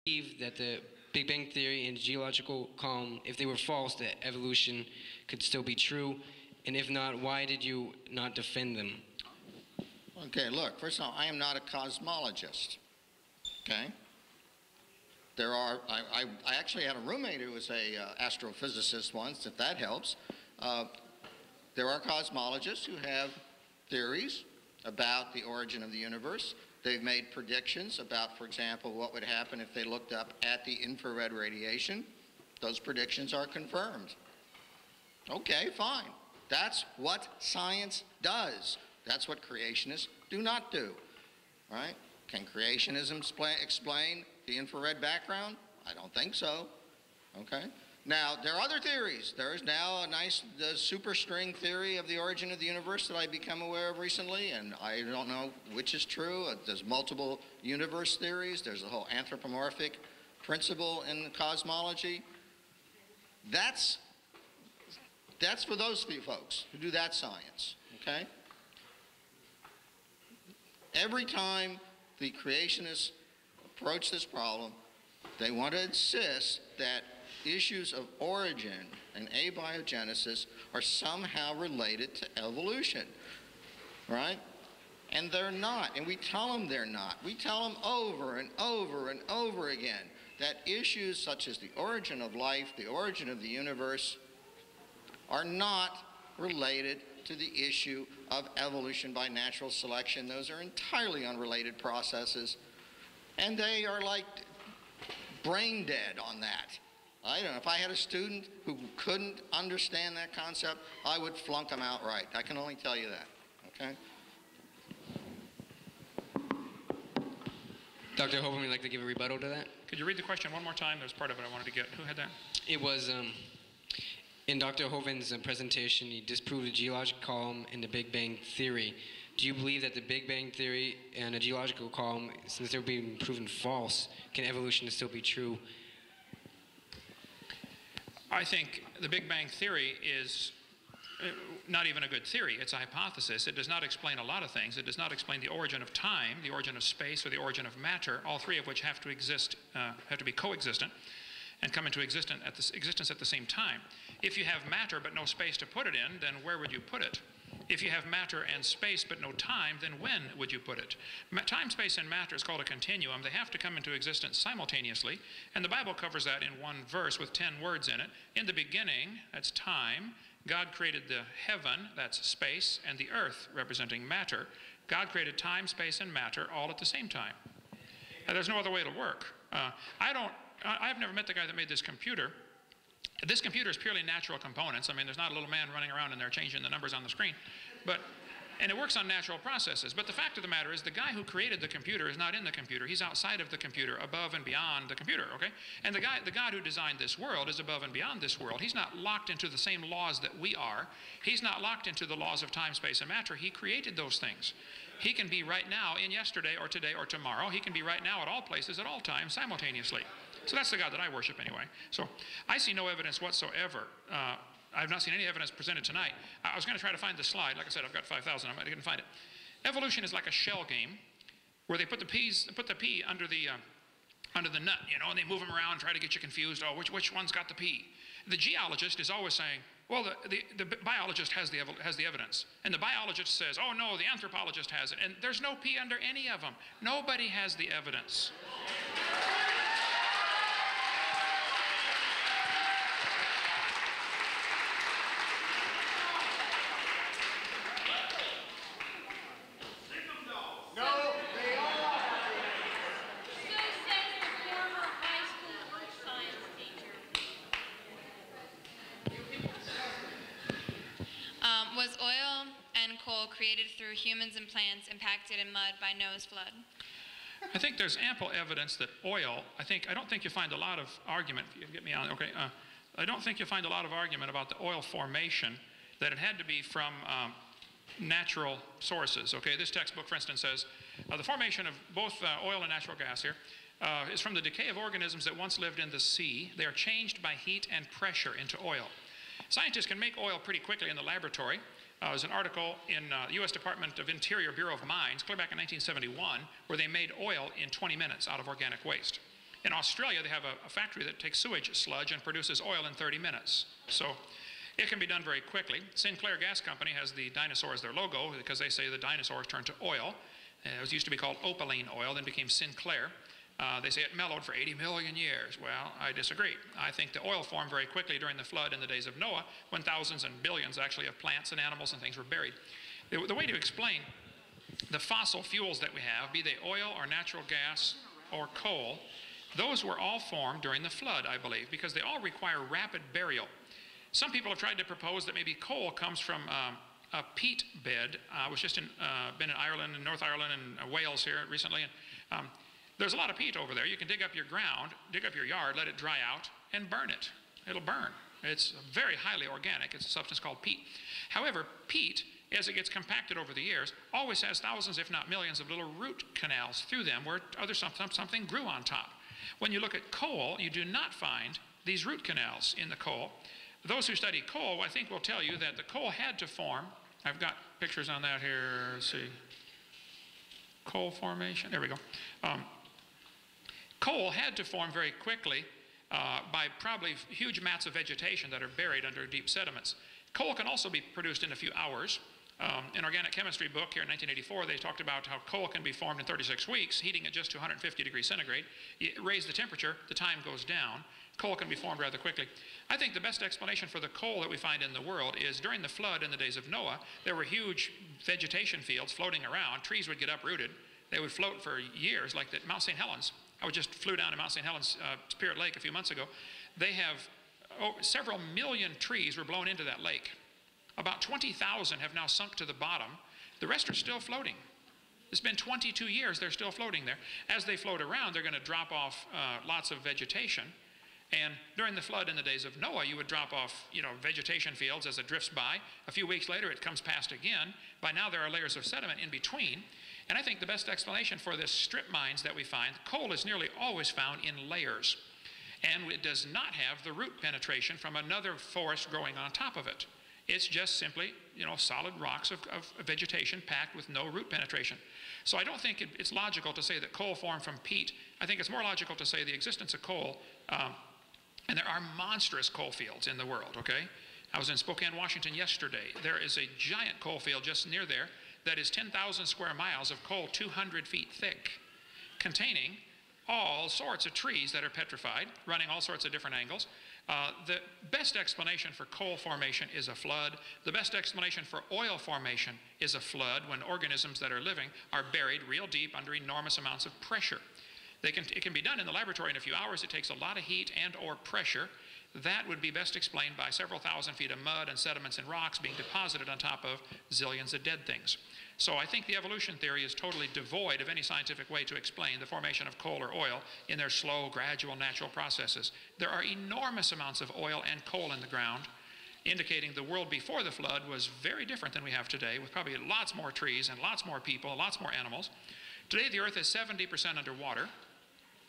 believe that the Big Bang Theory and geological calm, if they were false, that evolution could still be true? And if not, why did you not defend them? Okay, look, first of all, I am not a cosmologist, okay? I actually had a roommate who was a astrophysicist once, if that helps. There are cosmologists who have theories about the origin of the universe. They've made predictions about, for example, what would happen if they looked up at the infrared radiation. Those predictions are confirmed. Okay, fine. That's what science does. That's what creationists do not do. Right? Can creationism explain the infrared background? I don't think so. Okay? Now, there are other theories. There is now a nice superstring theory of the origin of the universe that I've become aware of recently, and I don't know which is true. There's multiple universe theories. There's a whole anthropomorphic principle in cosmology. That's for those few folks who do that science, okay? Every time the creationists approach this problem, they want to insist that issues of origin and abiogenesis are somehow related to evolution, right? And they're not, and we tell them they're not. We tell them over and over and over again that issues such as the origin of life, the origin of the universe, are not related to the issue of evolution by natural selection. Those are entirely unrelated processes, and they are like brain dead on that. I don't know, if I had a student who couldn't understand that concept, I would flunk them outright. I can only tell you that, okay? Dr. Hovind, would you like to give a rebuttal to that? Could you read the question one more time? There's part of it I wanted to get. Who had that? It was, in Dr. Hovind's presentation, he disproved the geological column and the Big Bang Theory. Do you believe that the Big Bang Theory and the geological column, since they're being proven false, can evolution still be true? I think the Big Bang Theory is not even a good theory. It's a hypothesis. It does not explain a lot of things. It does not explain the origin of time, the origin of space, or the origin of matter, all three of which have to exist, have to be coexistent and come into existence at the same time. If you have matter but no space to put it in, then where would you put it? If you have matter and space but no time, then when would you put it? Time, space, and matter is called a continuum. They have to come into existence simultaneously, and the Bible covers that in one verse with 10 words in it. In the beginning, that's time. God created the heaven, that's space, and the earth, representing matter. God created time, space, and matter all at the same time. There's no other way to work. I've never met the guy that made this computer. This computer is purely natural components. I mean, there's not a little man running around in there changing the numbers on the screen. And it works on natural processes. But the fact of the matter is the guy who created the computer is not in the computer. He's outside of the computer, above and beyond the computer, okay? And the God who designed this world is above and beyond this world. He's not locked into the same laws that we are. He's not locked into the laws of time, space, and matter. He created those things. He can be right now in yesterday or today or tomorrow. He can be right now at all places at all times simultaneously. So that's the God that I worship anyway. So I see no evidence whatsoever. I've not seen any evidence presented tonight. I was going to try to find the slide. Like I said, I've got 5,000. I didn't find it. Evolution is like a shell game where they put the pea under the nut, you know, and they move them around, try to get you confused. Oh, which one's got the pea? The geologist is always saying, well, the biologist has the evidence. And the biologist says, oh, no, the anthropologist has it. And there's no pea under any of them. Nobody has the evidence. Was oil and coal created through humans and plants impacted in mud by Noah's flood? I think there's ample evidence that oil, I don't think you find a lot of argument, if you get me on, okay, I don't think you'll find a lot of argument about the oil formation, that it had to be from natural sources, okay? This textbook, for instance, says the formation of both oil and natural gas here is from the decay of organisms that once lived in the sea. They are changed by heat and pressure into oil. Scientists can make oil pretty quickly in the laboratory. There's an article in the U.S. Department of Interior Bureau of Mines, clear back in 1971, where they made oil in 20 minutes out of organic waste. In Australia, they have a factory that takes sewage sludge and produces oil in 30 minutes. So it can be done very quickly. Sinclair Gas Company has the dinosaur as their logo because they say the dinosaurs turned to oil. It used to be called opaline oil, then became Sinclair. They say it mellowed for 80 million years. Well, I disagree. I think the oil formed very quickly during the flood in the days of Noah, when thousands and billions actually of plants and animals and things were buried. The way to explain the fossil fuels that we have, be they oil or natural gas or coal, those were all formed during the flood, I believe, because they all require rapid burial. Some people have tried to propose that maybe coal comes from a peat bed. I was just been in Ireland and North Ireland and Wales here recently, and there's a lot of peat over there. You can dig up your ground, dig up your yard, let it dry out, and burn it. It'll burn. It's very highly organic. It's a substance called peat. However, peat, as it gets compacted over the years, always has thousands, if not millions, of little root canals through them where something grew on top. When you look at coal, you do not find these root canals in the coal. Those who study coal, I think, will tell you that the coal had to form. I've got pictures on that here. Let's see. Coal formation. There we go. Coal had to form very quickly by probably huge mats of vegetation that are buried under deep sediments. Coal can also be produced in a few hours. In Organic Chemistry book here in 1984, they talked about how coal can be formed in 36 weeks, heating it just to 150 degrees centigrade. You raise the temperature, the time goes down. Coal can be formed rather quickly. I think the best explanation for the coal that we find in the world is during the flood in the days of Noah, there were huge vegetation fields floating around. Trees would get uprooted. They would float for years, like the Mount St. Helens. I just flew down to Mount St. Helens, Spirit Lake a few months ago. They have several million trees were blown into that lake. About 20,000 have now sunk to the bottom. The rest are still floating. It's been 22 years, they're still floating there. As they float around, they're going to drop off lots of vegetation. And during the flood in the days of Noah, you would drop off, vegetation fields as it drifts by. A few weeks later, it comes past again. By now, there are layers of sediment in between. And I think the best explanation for this strip mines that we find, coal is nearly always found in layers. And it does not have the root penetration from another forest growing on top of it. It's just simply, solid rocks of vegetation packed with no root penetration. So I don't think it's logical to say that coal formed from peat. I think it's more logical to say the existence of coal, and there are monstrous coal fields in the world, okay? I was in Spokane, Washington yesterday. There is a giant coal field just near there that is 10,000 square miles of coal 200 feet thick, containing all sorts of trees that are petrified, running all sorts of different angles. The best explanation for coal formation is a flood. The best explanation for oil formation is a flood when organisms that are living are buried real deep under enormous amounts of pressure. It can be done in the laboratory in a few hours. It takes a lot of heat and or pressure. That would be best explained by several thousand feet of mud and sediments and rocks being deposited on top of zillions of dead things. So I think the evolution theory is totally devoid of any scientific way to explain the formation of coal or oil in their slow, gradual, natural processes. There are enormous amounts of oil and coal in the ground, indicating the world before the flood was very different than we have today, with probably lots more trees and lots more people, lots more animals. Today the Earth is 70% underwater.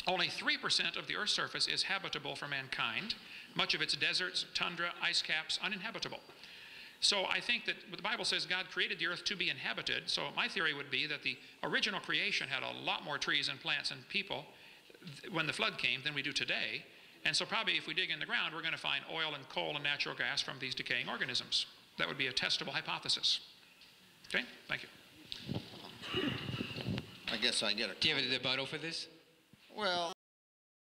Only 3% of the Earth's surface is habitable for mankind. Much of its deserts, tundra, ice caps, uninhabitable. So I think that the Bible says God created the earth to be inhabited. So my theory would be that the original creation had a lot more trees and plants and people when the flood came than we do today. And so probably if we dig in the ground, we're going to find oil and coal and natural gas from these decaying organisms. That would be a testable hypothesis. Okay, thank you. I guess I get it. Do you have a rebuttal for this? Well,